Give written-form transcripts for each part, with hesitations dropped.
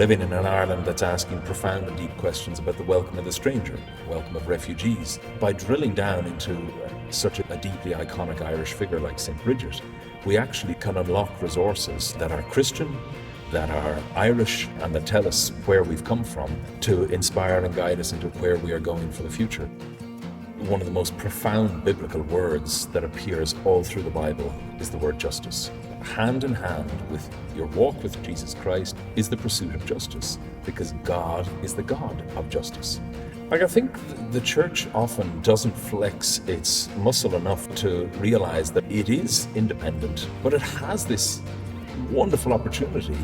living in an Ireland that's asking profound and deep questions about the welcome of the stranger, the welcome of refugees. By drilling down into such a deeply iconic Irish figure like St. Bridget, we actually can unlock resources that are Christian, that are Irish, and that tell us where we've come from to inspire and guide us into where we are going for the future. One of the most profound biblical words that appears all through the Bible is the word justice. Hand in hand with your walk with Jesus Christ is the pursuit of justice, because God is the God of justice. I think the church often doesn't flex its muscle enough to realize that it is independent, but it has this wonderful opportunity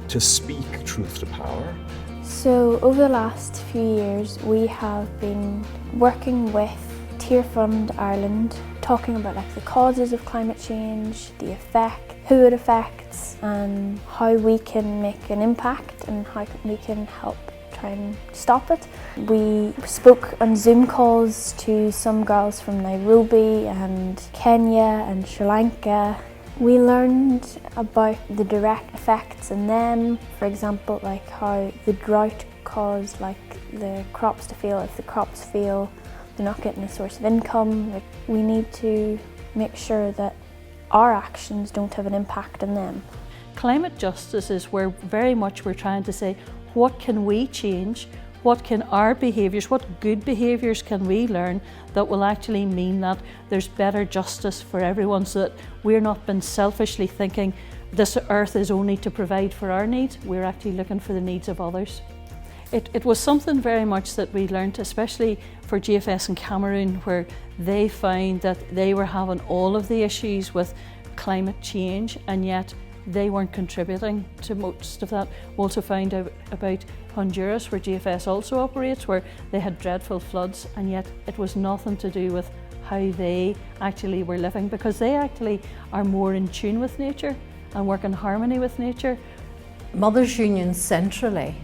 to speak truth to power. So over the last few years we have been working with Tear Fund Ireland, talking about the causes of climate change, the effect, who it affects, and how we can make an impact and how we can help try and stop it. We spoke on Zoom calls to some girls from Nairobi and Kenya and Sri Lanka. We learned about the direct effects in them, for example, how the drought caused the crops to fail. If the crops fail, they're not getting a source of income. We need to make sure that our actions don't have an impact on them. Climate justice is where very much we're trying to say, what can we change? What can our behaviours, what good behaviours can we learn that will actually mean that there's better justice for everyone, so that we're not been selfishly thinking this earth is only to provide for our needs, we're actually looking for the needs of others. It was something very much that we learned, especially for GFS in Cameroon, where they found that they were having all of the issues with climate change and yet they weren't contributing to most of that. We also found out about Honduras, where GFS also operates, where they had dreadful floods and yet it was nothing to do with how they actually were living, because they actually are more in tune with nature and work in harmony with nature. Mothers Union centrally,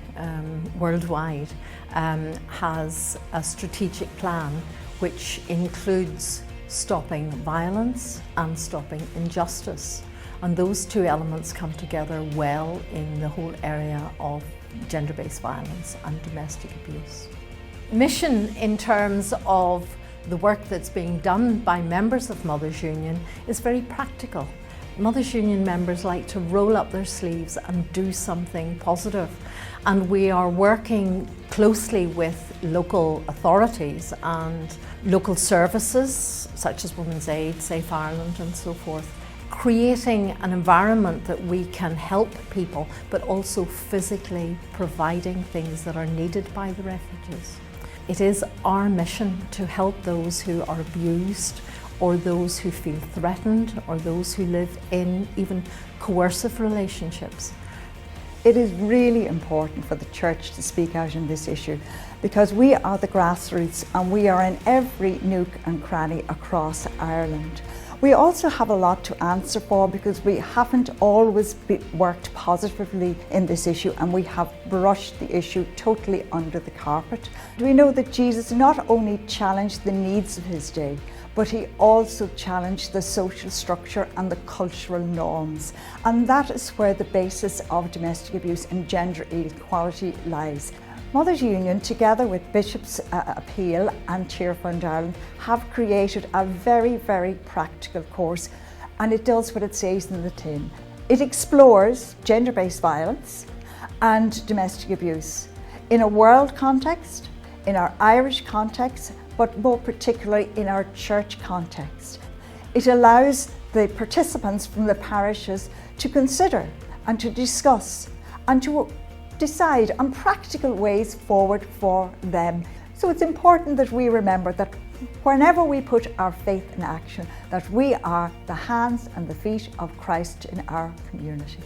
worldwide, has a strategic plan which includes stopping violence and stopping injustice. And those two elements come together well in the whole area of gender-based violence and domestic abuse. Mission in terms of the work that's being done by members of Mothers Union is very practical. Mothers Union members like to roll up their sleeves and do something positive. And we are working closely with local authorities and local services such as Women's Aid, Safe Ireland and so forth, creating an environment that we can help people, but also physically providing things that are needed by the refugees. It is our mission to help those who are abused, or those who feel threatened, or those who live in even coercive relationships. It is really important for the church to speak out on this issue, because we are the grassroots and we are in every nook and cranny across Ireland. We also have a lot to answer for, because we haven't always worked positively in this issue and we have brushed the issue totally under the carpet. We know that Jesus not only challenged the needs of his day, but he also challenged the social structure and the cultural norms. And that is where the basis of domestic abuse and gender equality lies. Mothers Union, together with Bishop's Appeal and Tear Fund Ireland, have created a very, very practical course, and it does what it says in the tin. It explores gender-based violence and domestic abuse in a world context, in our Irish context, but more particularly in our church context. It allows the participants from the parishes to consider and to discuss and to decide on practical ways forward for them. So it's important that we remember that whenever we put our faith in action, that we are the hands and the feet of Christ in our communities.